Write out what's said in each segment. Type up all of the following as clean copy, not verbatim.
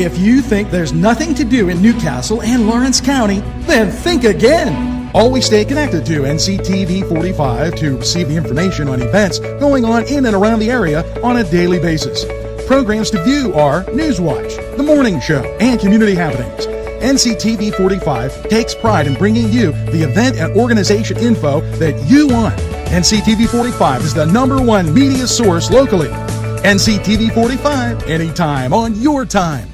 If you think there's nothing to do in Newcastle and Lawrence County, then think again. Always stay connected to NCTV45 to receive the information on events going on in and around the area on a daily basis. Programs to view are Newswatch, The Morning Show, and Community Happenings. NCTV45 takes pride in bringing you the event and organization info that you want. NCTV45 is the #1 media source locally. NCTV45, anytime on your time.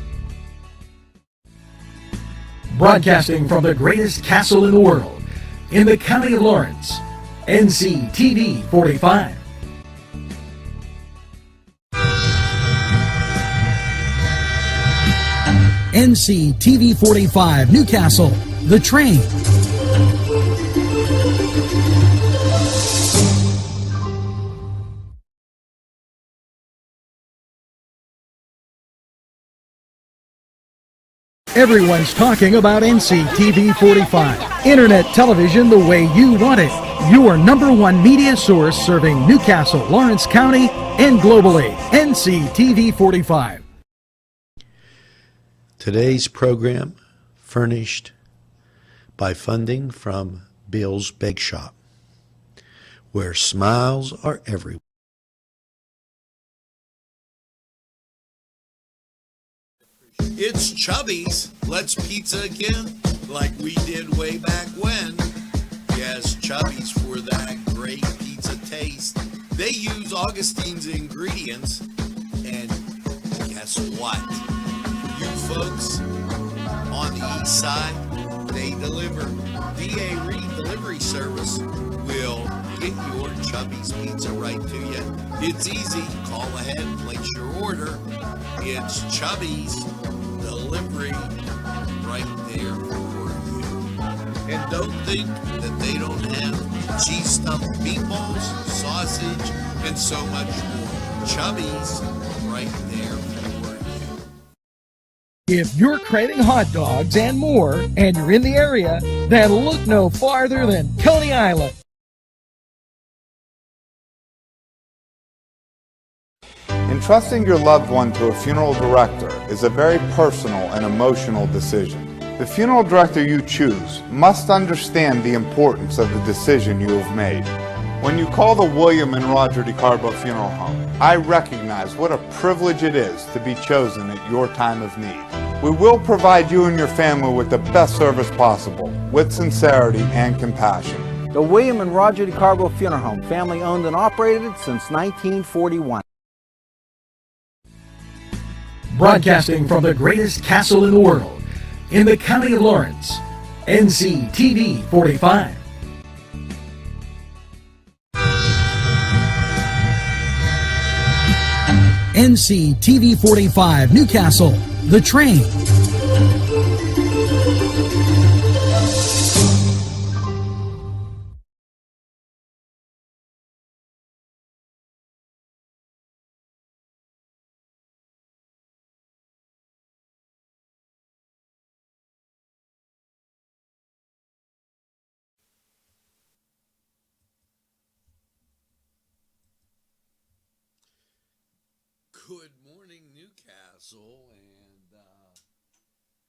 Broadcasting from the greatest castle in the world, in the county of Lawrence, NCTV45. NCTV45 Newcastle, The Train. Everyone's talking about NCTV45. Internet television the way you want it. Your #1 media source serving Newcastle, Lawrence County, and globally. NCTV45. Today's program furnished by funding from Bill's Bake Shop, where smiles are everywhere. It's Chubby's. Let's pizza again, like we did way back when. Yes, Chubby's for that great pizza taste. They use Augustine's ingredients, and guess what? You folks on the east side, they deliver. D.A. Reed Delivery Service will get your Chubby's pizza right to you. It's easy. Call ahead, place your order. It's Chubby's Delivery right there for you. And don't think that they don't have cheese stuffed meatballs, sausage, and so much more. Chubby's right there for you. If you're craving hot dogs and more, and you're in the area, then look no farther than Coney Island. Entrusting your loved one to a funeral director is a very personal and emotional decision. The funeral director you choose must understand the importance of the decision you have made. When you call the William and Roger DeCarbo Funeral Home, I recognize what a privilege it is to be chosen at your time of need. We will provide you and your family with the best service possible, with sincerity and compassion. The William and Roger DeCarbo Funeral Home, family owned and operated since 1941. Broadcasting from the greatest castle in the world, in the county of Lawrence, NCTV45. NCTV45 Newcastle, The Train. Good morning, Newcastle, and a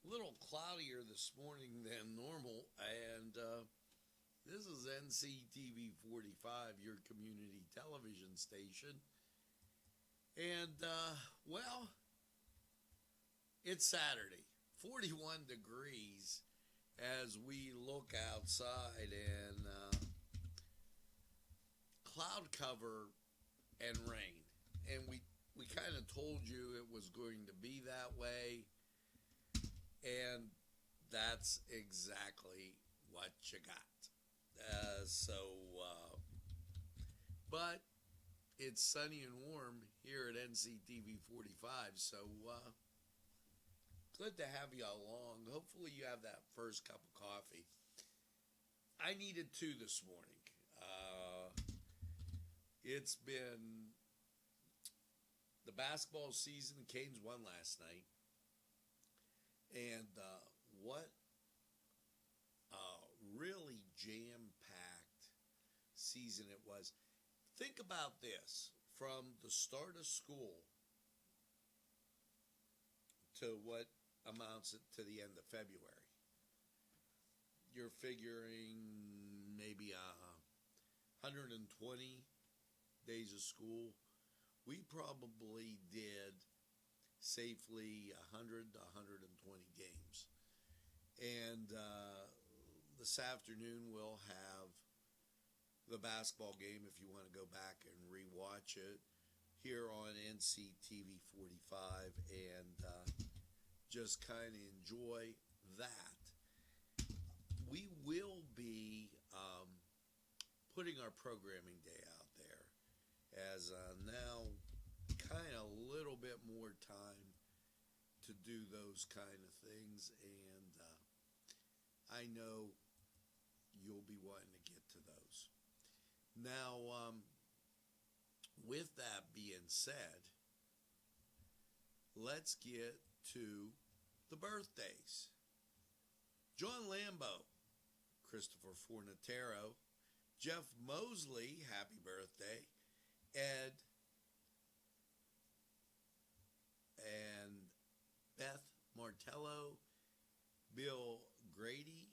little cloudier this morning than normal, and this is NCTV45, your community television station, and, well, it's Saturday, 41 degrees as we look outside, and cloud cover and rain, and we kind of told you it was going to be that way, and that's exactly what you got. But it's sunny and warm here at NCTV45, so good to have you along. Hopefully you have that first cup of coffee. I needed two this morning. It's been the basketball season. The Canes won last night. And what a really jam-packed season it was. Think about this. From the start of school to what amounts it to the end of February. You're figuring maybe 120 days of school. We probably did safely 100 to 120 games. And this afternoon we'll have the basketball game if you want to go back and rewatch it here on Nctv45 and just kind of enjoy that. We will be putting our programming day out there as now kind of a little bit more time to do those kind of things, and I know you'll be wanting to get to those. Now, with that being said, let's get to the birthdays. John Lambo, Christopher Fornatero, Jeff Mosley, happy birthday, Ed and Beth Martello, Bill Grady,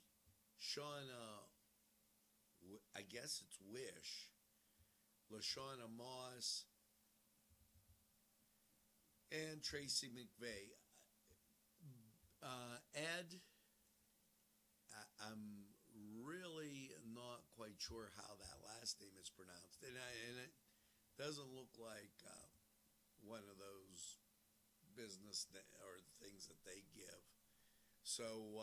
Shauna, I guess it's Wish, LaShawna Moss, and Tracy McVeigh. Ed, I'm really not quite sure how that last name is pronounced, and it doesn't look like one of those business or things that they give. So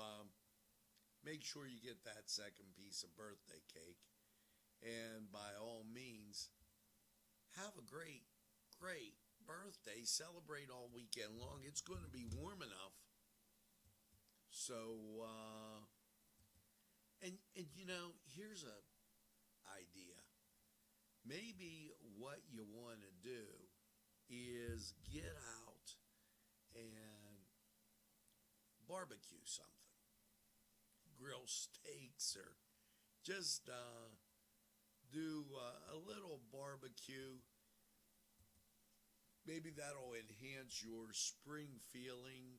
make sure you get that second piece of birthday cake, and by all means, have a great birthday. Celebrate all weekend long. It's going to be warm enough. So, and you know, here's a idea. Maybe what you want to do is get out and barbecue something. Grill steaks, or just do a little barbecue. Maybe that'll enhance your spring feeling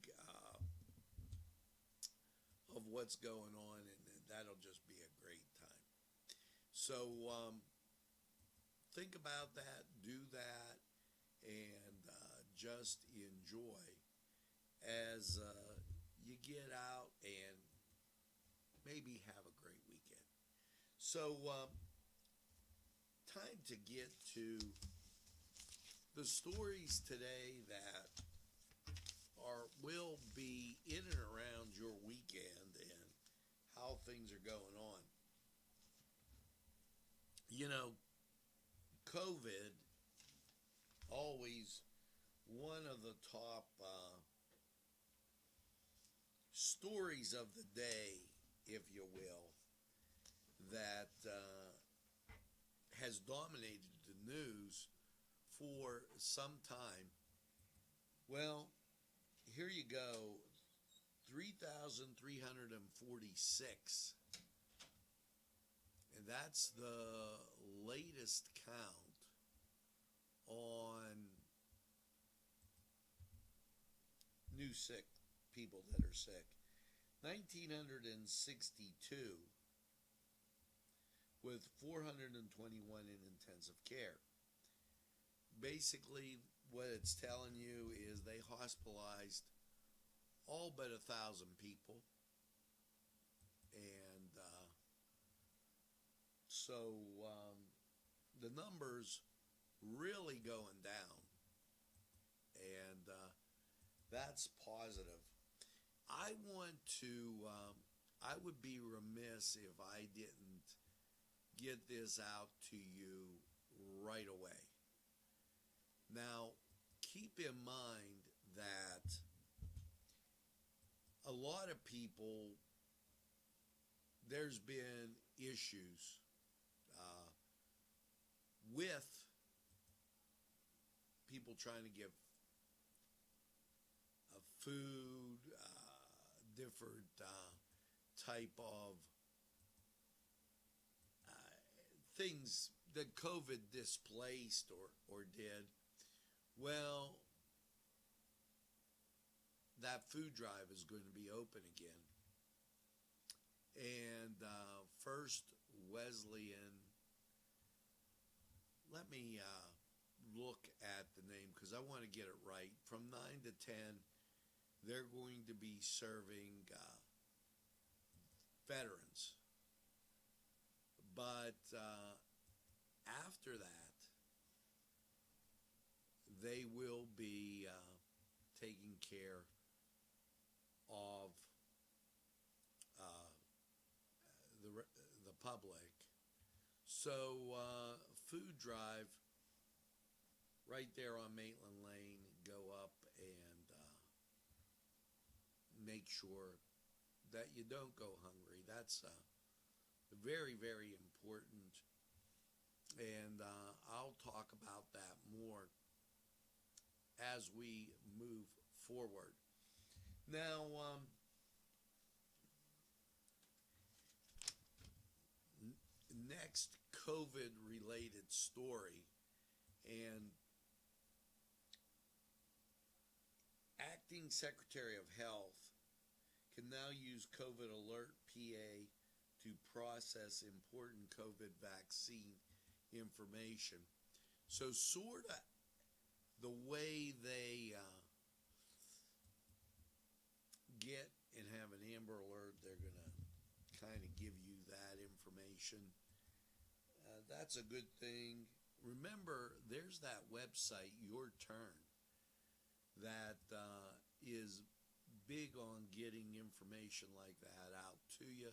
of what's going on, and that'll just be a great time. So think about that, do that, and just enjoy as you get out and maybe have a great weekend. So time to get to the stories today that will be in and around your weekend and how things are going on. You know, COVID, always one of the top stories of the day, if you will, that has dominated the news for some time. Well, here you go, 3,346. And that's the latest count on new sick people that are sick. 1,962 with 421 in intensive care. Basically, what it's telling you is they hospitalized all but 1,000 people. And so the numbers really going down. And that's positive. I would be remiss if I didn't get this out to you right away. Now, keep in mind that a lot of people, there's been issues with people trying to give food, different type of things that COVID displaced or did. Well, that food drive is going to be open again. And First Wesleyan, let me look at the name because I want to get it right. From 9 to 10, they're going to be serving veterans. But after that, they will be taking care of the public. So food drive right there on Maitland Lane, go up and make sure that you don't go hungry. That's very, very important. And I'll talk about that more as we move forward. Now, next COVID-related story, and Acting Secretary of Health can now use COVID Alert PA to process important COVID vaccine information. So sort of the way they get and have an Amber Alert, they're going to kind of give you that information. That's a good thing. Remember, there's that website, Your Turn, that is big on getting information like that out to you.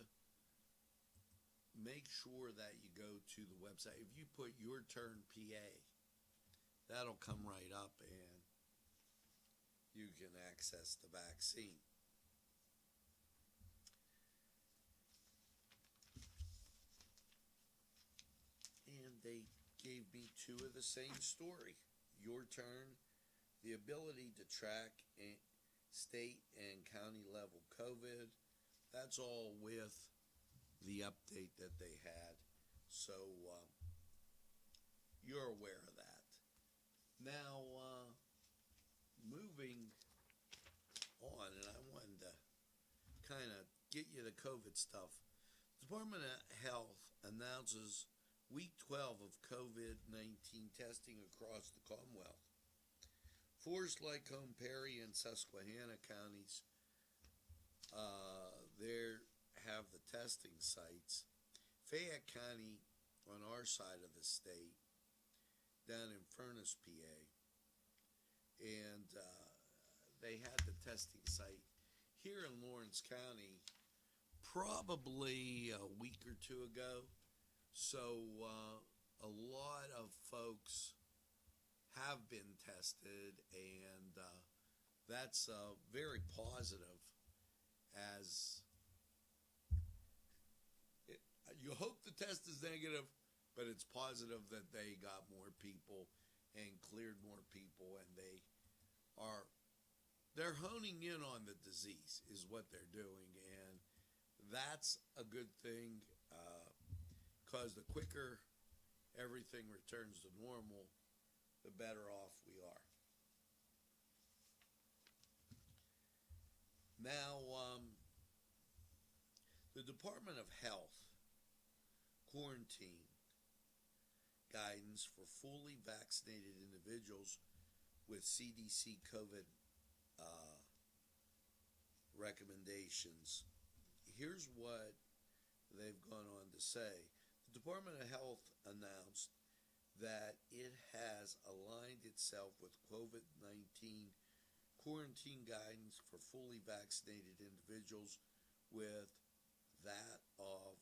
Make sure that you go to the website. If you put Your Turn PA, that'll come right up and you can access the vaccine. And they gave me two of the same story. Your Turn, the ability to track state and county level COVID. That's all with the update that they had. So you're aware of that. Now, moving on, and I wanted to kind of get you the COVID stuff. The Department of Health announces week 12 of COVID-19 testing across the Commonwealth. Forest, Lycombe, Perry, and Susquehanna counties there have the testing sites. Fayette County on our side of the state, down in Furnace, PA, and they had the testing site here in Lawrence County probably a week or two ago. So a lot of folks have been tested, and that's very positive, as you hope the test is negative, but it's positive that they got more people and cleared more people, and they're honing in on the disease is what they're doing, and that's a good thing, because the quicker everything returns to normal, the better off we are. Now, the Department of Health quarantine guidance for fully vaccinated individuals with CDC COVID recommendations. Here's what they've gone on to say. The Department of Health announced that it has aligned itself with COVID-19 quarantine guidance for fully vaccinated individuals with that of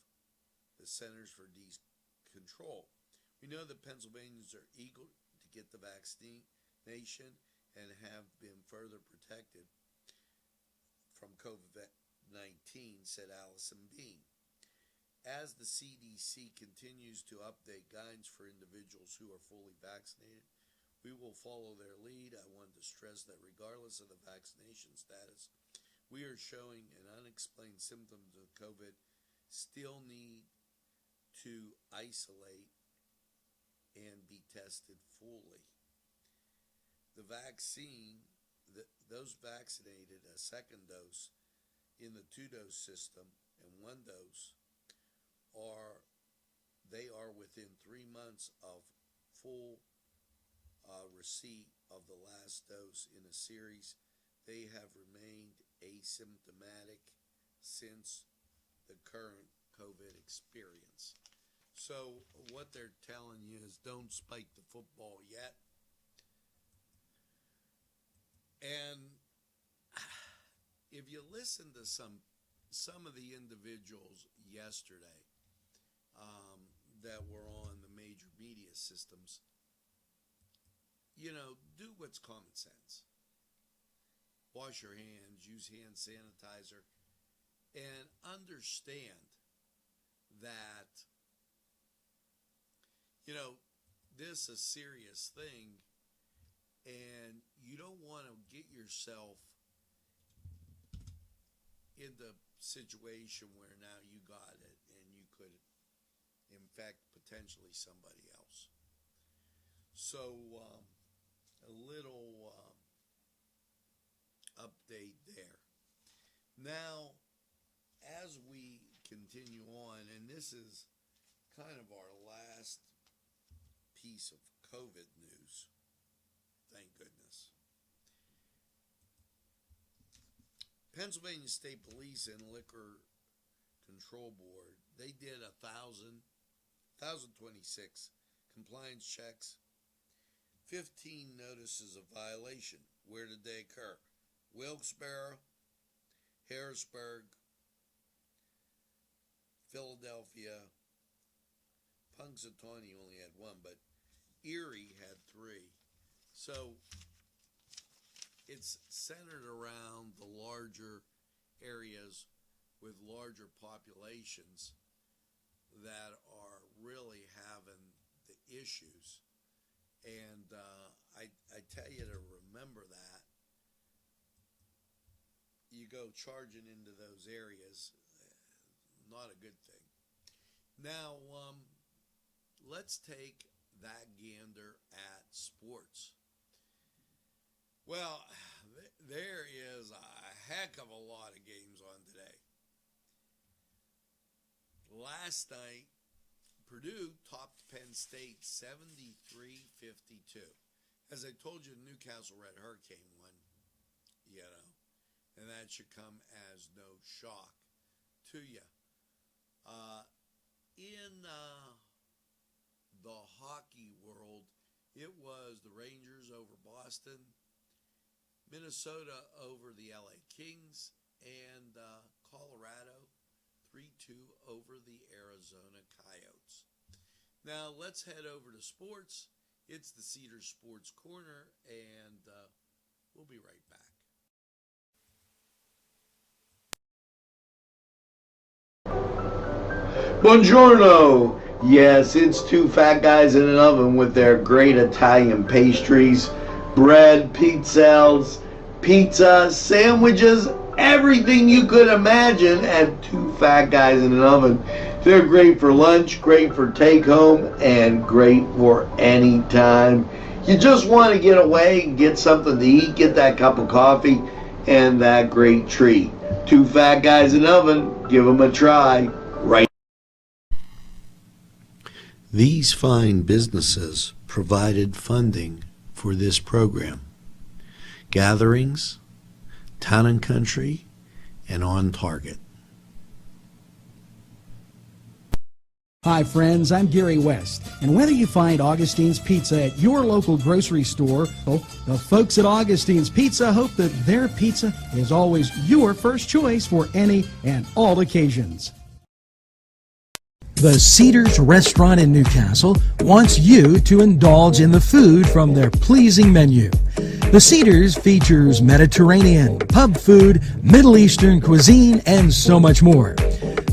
the Centers for Disease Control. We know that Pennsylvanians are eager to get the vaccination and have been further protected from COVID-19, said Allison Bean. As the CDC continues to update guidance for individuals who are fully vaccinated, we will follow their lead. I want to stress that regardless of the vaccination status, we are showing an unexplained symptoms of COVID still need to isolate and be tested fully. The vaccine those vaccinated a second dose in the 2-dose system and 1 dose are within 3 months of full receipt of the last dose in a series. They have remained asymptomatic since the current COVID experience. So what they're telling you is don't spike the football yet. And if you listen to some of the individuals yesterday that were on the major media systems, do what's common sense. Wash your hands, use hand sanitizer, and understand that, this is a serious thing, and you don't want to get yourself in the situation where now you got it and you could infect potentially somebody else. So a little update there. Now, as we continue on, and this is kind of our last piece of COVID news, thank goodness. Pennsylvania State Police and Liquor Control Board, they did 1,026 compliance checks, 15 notices of violation. Where did they occur? Wilkes-Barre, Harrisburg, Philadelphia, Punxsutawney only had 1, but Erie had 3. So it's centered around the larger areas with larger populations that are really having the issues. And I tell you to remember that. You go charging into those areas, not a good thing. Now, let's take that gander at sports. Well, there is a heck of a lot of games on today. Last night, Purdue topped Penn State 73-52. As I told you, the Newcastle Red Hurricane won, and that should come as no shock to you. In the hockey world, it was the Rangers over Boston, Minnesota over the LA Kings, and Colorado 3-2 over the Arizona Coyotes. Now let's head over to sports. It's the Cedar Sports Corner, and we'll be right back. Buongiorno! Yes, it's 2 fat guys in an oven with their great Italian pastries, bread, pizzelles, pizza, sandwiches, everything you could imagine at 2 fat guys in an oven. They're great for lunch, great for take home, and great for any time. You just want to get away and get something to eat, get that cup of coffee, and that great treat. 2 fat guys in an oven, give them a try. Right. These fine businesses provided funding for this program. Gatherings, Town and Country, and On Target. Hi friends, I'm Gary West, and whether you find Augustine's Pizza at your local grocery store, the folks at Augustine's Pizza hope that their pizza is always your first choice for any and all occasions. The Cedars Restaurant in Newcastle wants you to indulge in the food from their pleasing menu. The Cedars features Mediterranean, pub food, Middle Eastern cuisine, and so much more.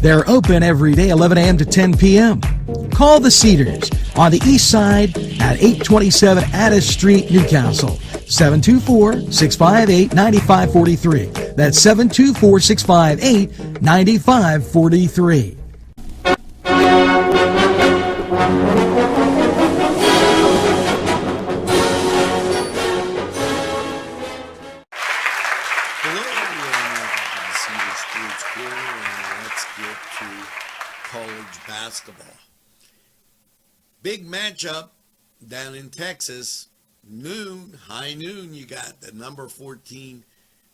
They're open every day, 11 a.m. to 10 p.m. Call the Cedars on the east side at 827 Addis Street, Newcastle, 724-658-9543. That's 724-658-9543. Sports Corner, and let's get to college basketball. Big matchup down in Texas. High noon, you got the number 14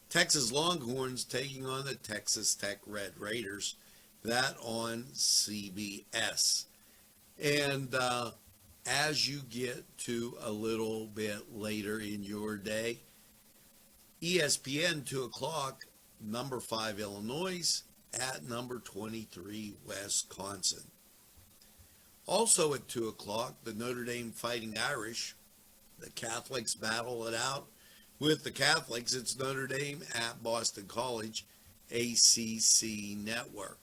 Texas Longhorns taking on the Texas Tech Red Raiders. That on CBS. And as you get to a little bit later in your day, ESPN 2 o'clock, number 5 Illinois at number 23 Wisconsin. Also at 2 o'clock, the Notre Dame Fighting Irish. The Catholics battle it out with the Catholics. It's Notre Dame at Boston College, ACC Network.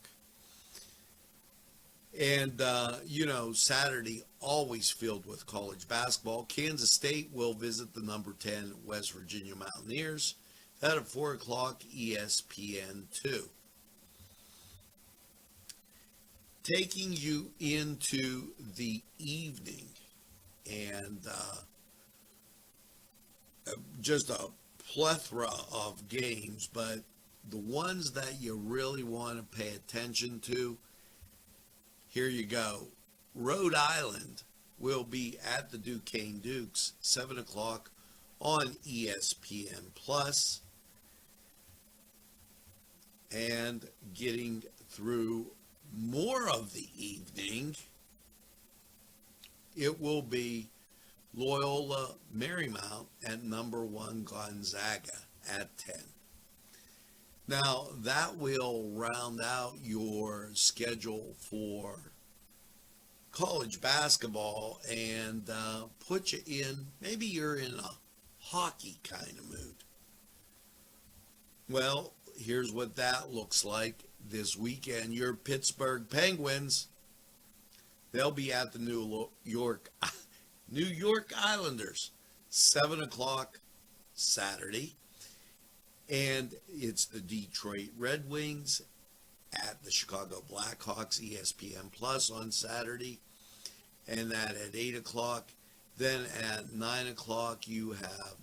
And, Saturday always filled with college basketball. Kansas State will visit the number 10 West Virginia Mountaineers. That at 4 o'clock, ESPN 2. Taking you into the evening, and just a plethora of games, but the ones that you really want to pay attention to, here you go. Rhode Island will be at the Duquesne Dukes, 7 o'clock on ESPN Plus. And getting through more of the evening, it will be Loyola Marymount at number 1 Gonzaga at 10. Now, that will round out your schedule for college basketball and put you in, maybe you're in a hockey kind of mood. Well, here's what that looks like this weekend. Your Pittsburgh Penguins, they'll be at the New York Islanders, 7 o'clock Saturday. And it's the Detroit Red Wings at the Chicago Blackhawks, ESPN Plus on Saturday. And that at 8 o'clock. Then at 9 o'clock, you have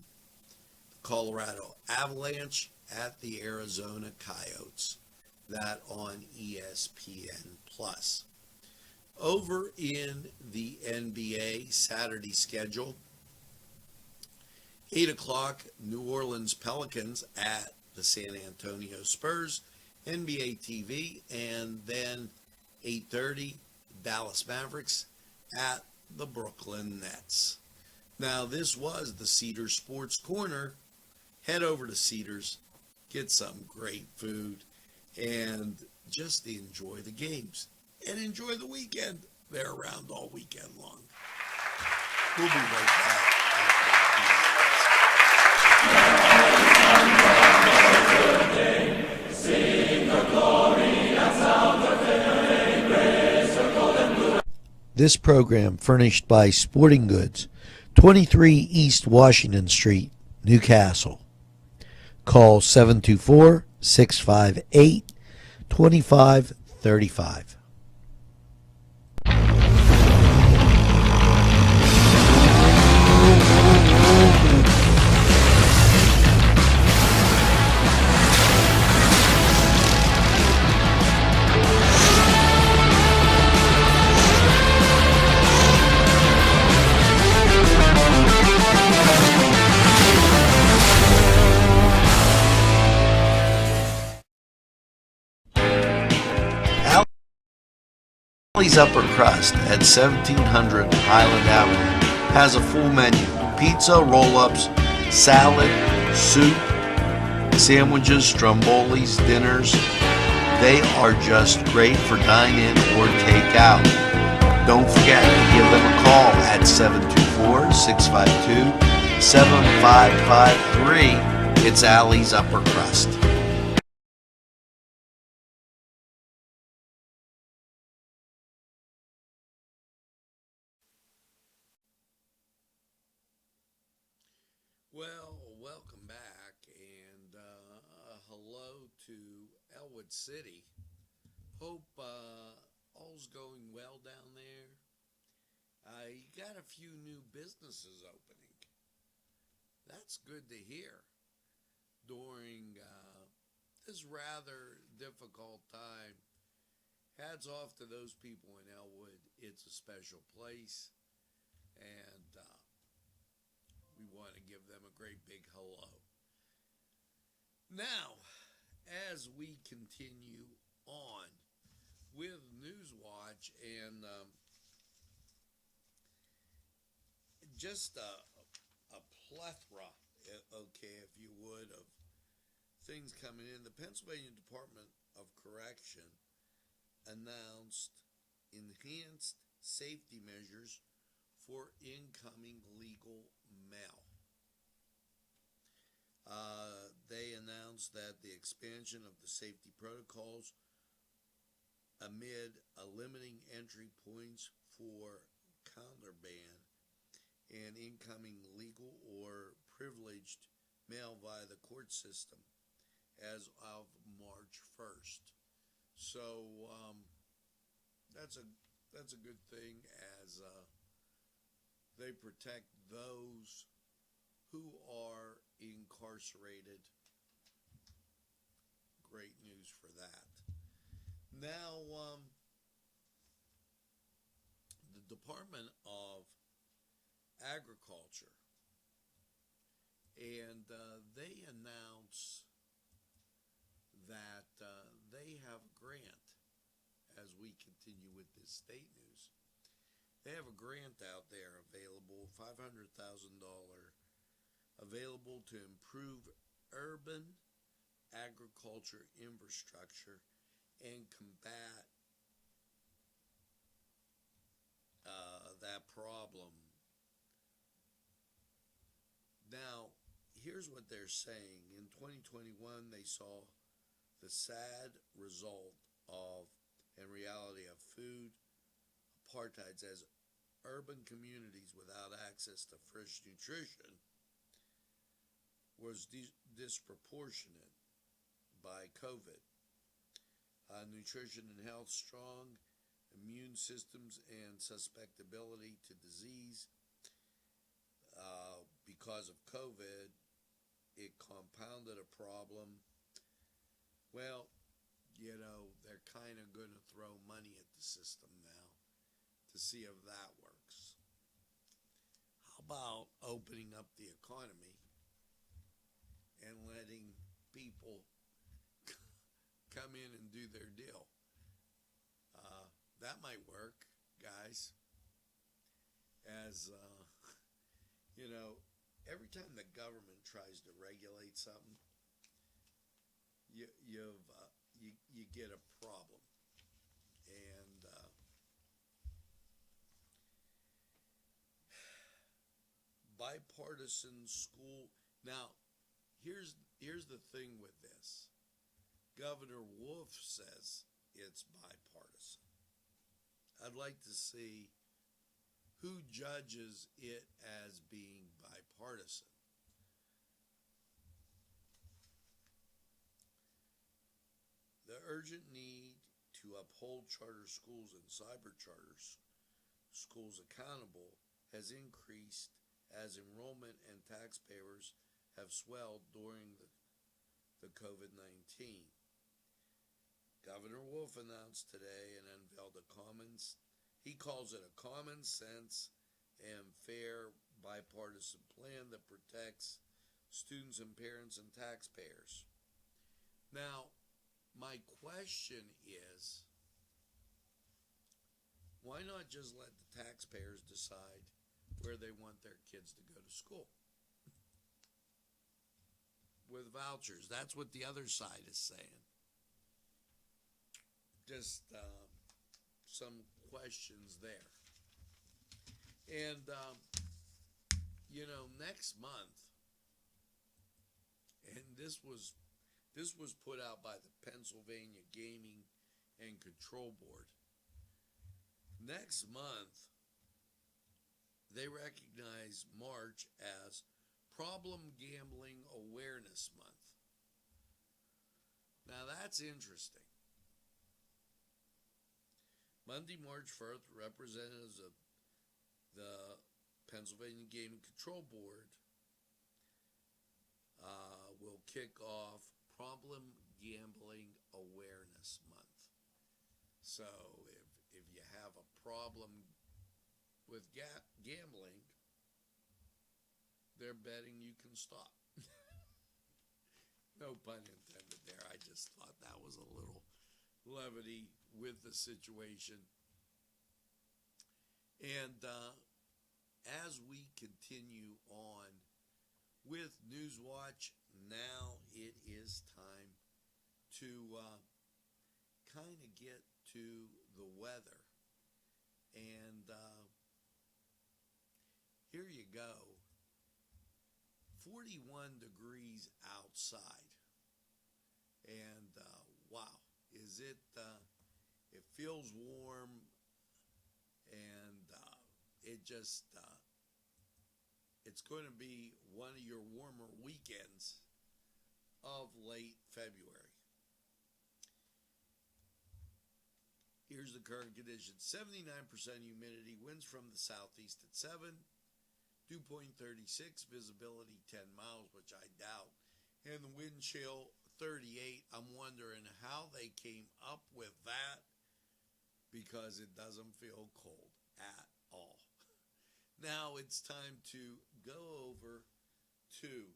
Colorado Avalanche at the Arizona Coyotes. That on ESPN Plus. Over in the NBA Saturday schedule, 8 o'clock, New Orleans Pelicans at the San Antonio Spurs, NBA TV, and then 8:30, Dallas Mavericks at the Brooklyn Nets. Now, this was the Cedars Sports Corner. Head over to Cedars, get some great food, and just enjoy the games. And enjoy the weekend. They're around all weekend long. We'll be right back. This program furnished by Sporting Goods, 23 East Washington Street, Newcastle. Call 724-658-2535. Alley's Upper Crust at 1700 Highland Avenue has a full menu: pizza, roll-ups, salad, soup, sandwiches, strombolis, dinners. They are just great for dine-in or take-out. Don't forget to give them a call at 724-652-7553. It's Alley's Upper Crust. Well, welcome back, and hello to Elwood City. Hope all's going well down there. You got a few new businesses opening. That's good to hear during this rather difficult time. Hats off to those people in Elwood. It's a special place, and we want to give them a great big hello. Now, as we continue on with Newswatch, and just a plethora, okay, if you would, of things coming in. The Pennsylvania Department of Correction announced enhanced safety measures for incoming legal mail. They announced that the expansion of the safety protocols amid limiting entry points for contraband and incoming legal or privileged mail via the court system as of March 1st. So that's a good thing, as they protect those who are incarcerated. Great news for that. Now, the Department of Agriculture, and they announce that they have a grant. As we continue with this state news, they have a grant out there available, $500,000 available to improve urban agriculture infrastructure and combat that problem. Now, here's what they're saying. In 2021, they saw the sad result of and reality of food apartheid, as urban communities without access to fresh nutrition was disproportionate by COVID. Nutrition and health strong, immune systems and susceptibility to disease. Because of COVID, it compounded a problem. Well, you know, they're kind of going to throw money at the system now to see if that works. How about opening up the economy and letting people come in and do their deal? That might work, guys. As, you know, every time the government tries to regulate something, you get a problem. And bipartisan school. Now, here's the thing with this. Governor Wolf says it's bipartisan. I'd like to see who judges it as being bipartisan. The urgent need to uphold charter schools and cyber charter schools accountable has increased as enrollment and taxpayers have swelled during the COVID-19. Governor Wolf announced today and unveiled he calls it a common sense and fair bipartisan plan that protects students and parents and taxpayers. Now, my question is, why not just let the taxpayers decide where they want their kids to go to school? With vouchers. That's what the other side is saying. Just some questions there. And, you know, next month, and this was put out by the Pennsylvania Gaming and Control Board. Next month, they recognize March as Problem Gambling Awareness Month. Now that's interesting. Monday, March 1st, representatives of the Pennsylvania Gaming Control Board will kick off Problem Gambling Awareness Month. So if you have a problem with gambling, they're betting you can stop. No pun intended there. I just thought that was a little levity with the situation. And as we continue on with Newswatch, now it is time to kind of get to the weather. And here you go. 41 degrees outside. And wow, is it, it feels warm, and it just, it's going to be one of your warmer weekends of late February. Here's the current conditions. 79% humidity, winds from the southeast at 7, dew point 36, visibility 10 miles, which I doubt, and the wind chill 38. I'm wondering how they came up with that, because it doesn't feel cold at all. Now it's time to go over to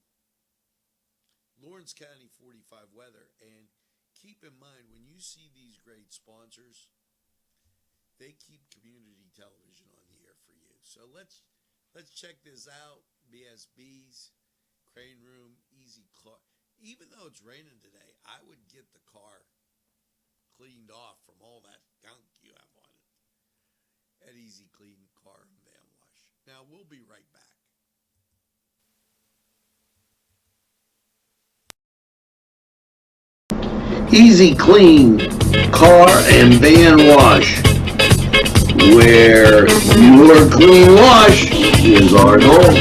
Lawrence County 45 weather, and keep in mind, when you see these great sponsors, they keep community television on the air for you. So let's check this out. BSB's, Crane Room, Easy Clark. Even though it's raining today, I would get the car cleaned off from all that gunk you have on it at Easy Clean Car and Van Wash. Now, we'll be right back. Easy Clean Car and Van Wash, where your clean wash is our goal.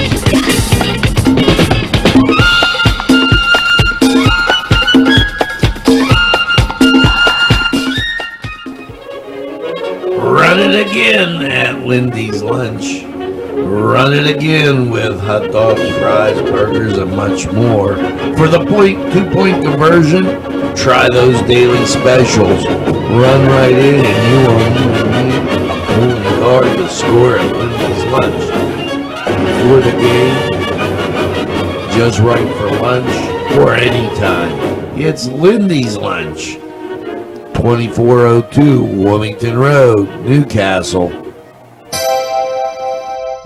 Run it again at Lindy's Lunch. Run it again with hot dogs, fries, burgers, and much more. For the 2-point conversion, try those daily specials. Run right in and you won't even need only car to score at Lindy's Lunch. For the game, just right for lunch, or anytime. It's Lindy's Lunch. 2402 Wilmington Road, Newcastle.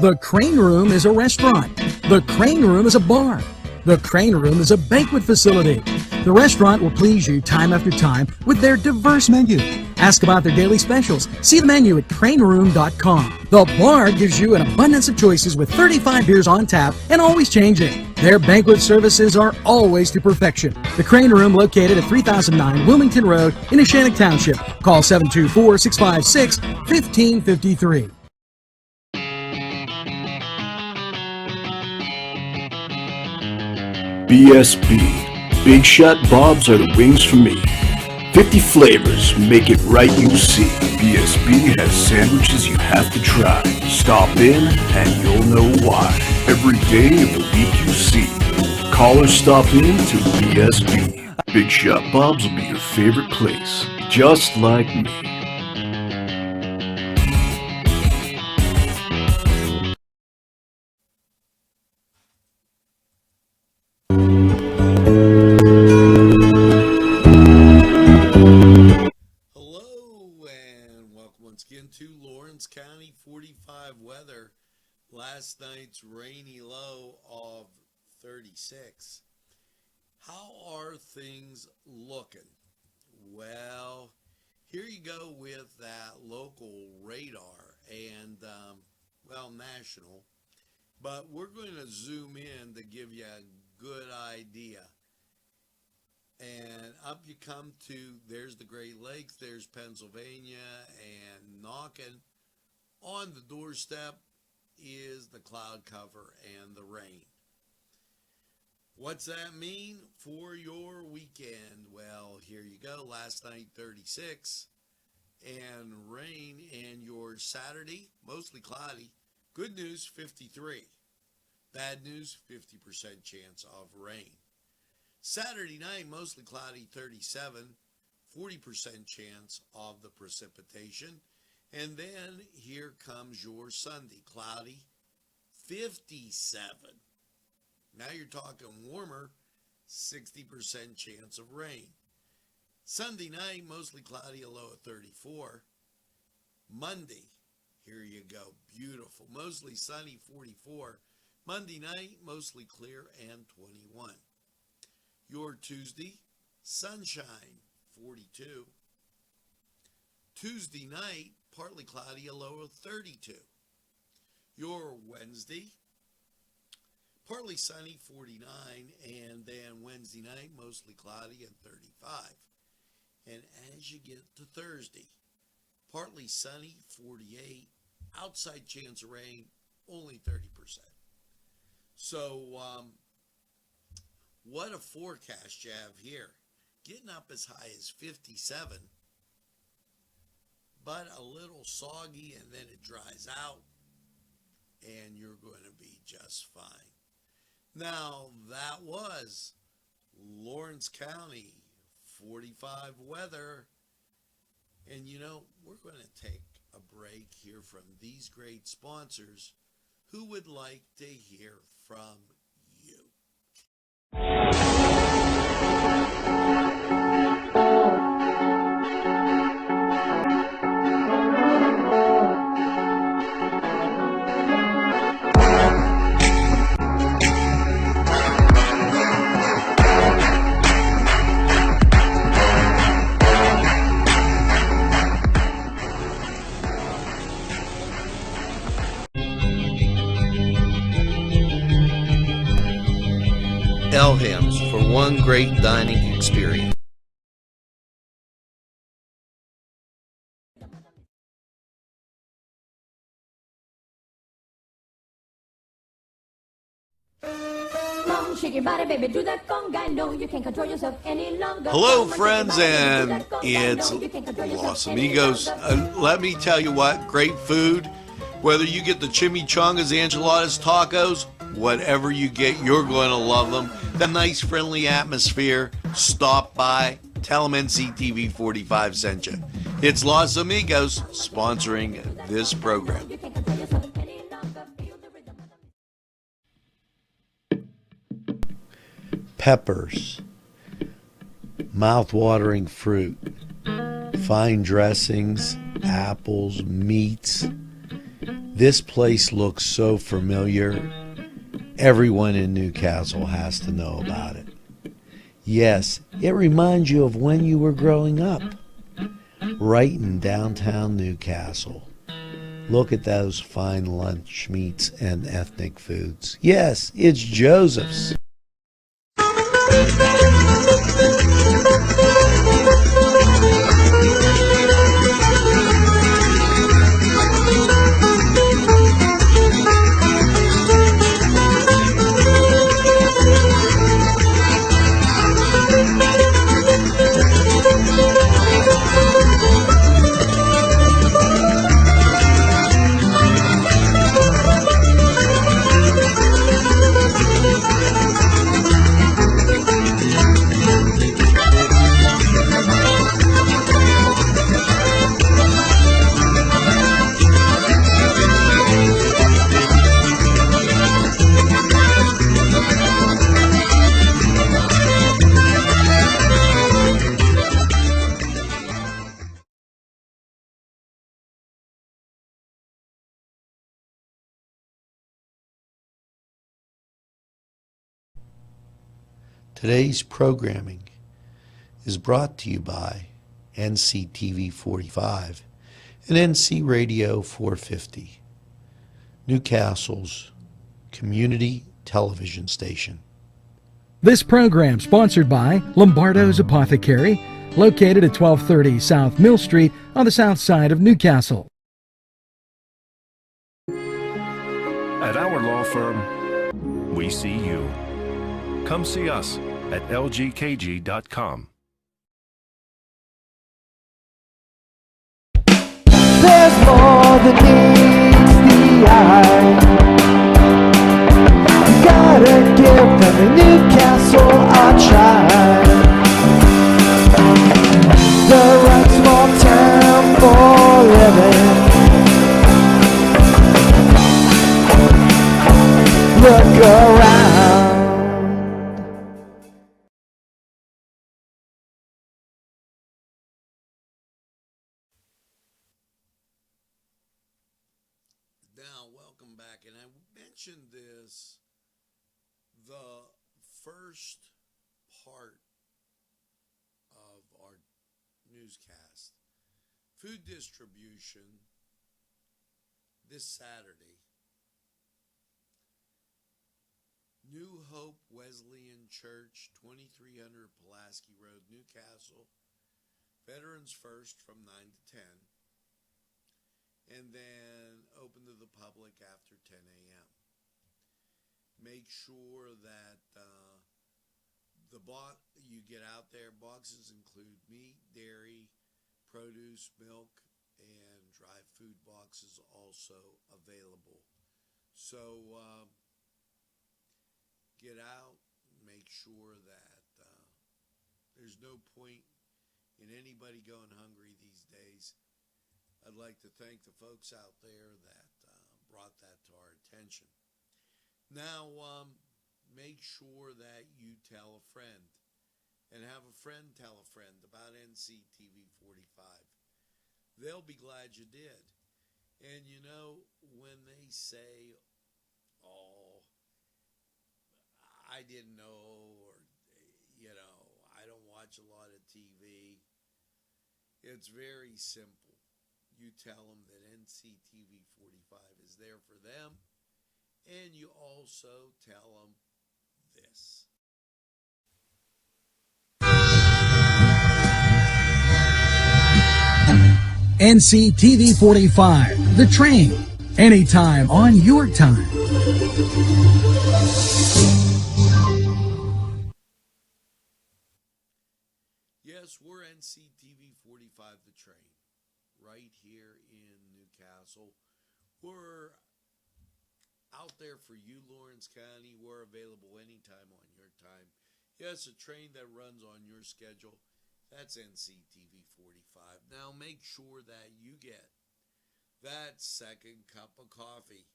The Crane Room is a restaurant. The Crane Room is a bar. The Crane Room is a banquet facility. The restaurant will please you time after time with their diverse menu. Ask about their daily specials. See the menu at craneroom.com. The bar gives you an abundance of choices with 35 beers on tap and always changing. Their banquet services are always to perfection. The Crane Room, located at 3009 Wilmington Road in Neshannock Township. Call 724-656-1553. BSB. Big Shot Bobs are the wings for me. 50 flavors, make it right, you see. BSB has sandwiches you have to try. Stop in and you'll know why. Every day of the week you see. Call or stop in to BSB. Big Shot Bobs will be your favorite place, just like me. To Lawrence County 45 weather. Last night's rainy low of 36. How are things looking? Well, here you go with that local radar and, national. But we're going to zoom in to give you a good idea. And up you come to, there's the Great Lakes, there's Pennsylvania, and knocking on the doorstep is the cloud cover and the rain. What's that mean for your weekend? Well, here you go. Last night, 36, and rain, and your Saturday, mostly cloudy. Good news, 53. Bad news, 50% chance of rain. Saturday night, mostly cloudy, 37. 40% chance of the precipitation. And then here comes your Sunday, cloudy, 57. Now you're talking warmer, 60% chance of rain. Sunday night, mostly cloudy, a low of 34. Monday, here you go, beautiful, mostly sunny, 44. Monday night, mostly clear, and 21. Your Tuesday, sunshine, 42. Tuesday night, partly cloudy, a low of 32. Your Wednesday, partly sunny, 49, and then Wednesday night, mostly cloudy and 35. And as you get to Thursday, partly sunny, 48, outside chance of rain, only 30%. So, what a forecast you have here. Getting up as high as 57, but a little soggy, and then it dries out, and you're going to be just fine. Now, that was Lawrence County 45 weather. And you know, we're going to take a break here from these great sponsors who would like to hear from you. Elham's for one great dining experience. Shake your body, baby, do that conga. No, you can't control yourself any longer. Hello, friends, and it's Los Amigos. Let me tell you what, great food. Whether you get the chimichangas, enchiladas, tacos, whatever you get, you're going to love them. The nice, friendly atmosphere. Stop by. Tell them Nctv45 sent you. It's Los Amigos sponsoring this program. Peppers, mouth-watering fruit, fine dressings, apples, meats. This place looks so familiar. Everyone in Newcastle has to know about it. Yes, it reminds you of when you were growing up, right in downtown Newcastle. Look at those fine lunch meats and ethnic foods. Yes, it's Joseph's. Today's programming is brought to you by Nctv45 and NC Radio 450, Newcastle's community television station. This program sponsored by Lombardo's Apothecary, located at 1230 South Mill Street on the south side of Newcastle. At our law firm, we see you. Come see us at lgkg.com. There's more than meets the eye. You gotta give them a Newcastle a try. Now, welcome back. And I mentioned this, the first part of our newscast. Food distribution this Saturday. New Hope Wesleyan Church, 2300 Pulaski Road, Newcastle. Veterans First from 9 to 10. And then open to the public after 10 a.m. Make sure that you get out there. Boxes include meat, dairy, produce, milk, and dry food boxes also available. So get out, make sure that there's no point in anybody going hungry these days. I'd like to thank the folks out there that brought that to our attention. Now, make sure that you tell a friend and have a friend tell a friend about Nctv45. They'll be glad you did. And you know, when they say, oh, I didn't know, or, you know, I don't watch a lot of TV, it's very simple. You tell them that Nctv45 is there for them, and you also tell them this. NCTV45, The Train, anytime on your time. Yes, we're Nctv45 The Train, right here in Newcastle. We're out there for you, Lawrence County. We're available anytime on your time. Yes, a train that runs on your schedule. That's Nctv45. Now make sure that you get that second cup of coffee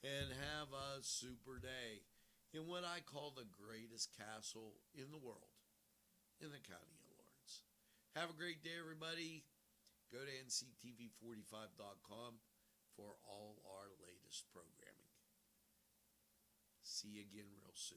and have a super day in what I call the greatest castle in the world, in the county of Lawrence. Have a great day, everybody. Go to nctv45.com for all our latest programming. See you again real soon.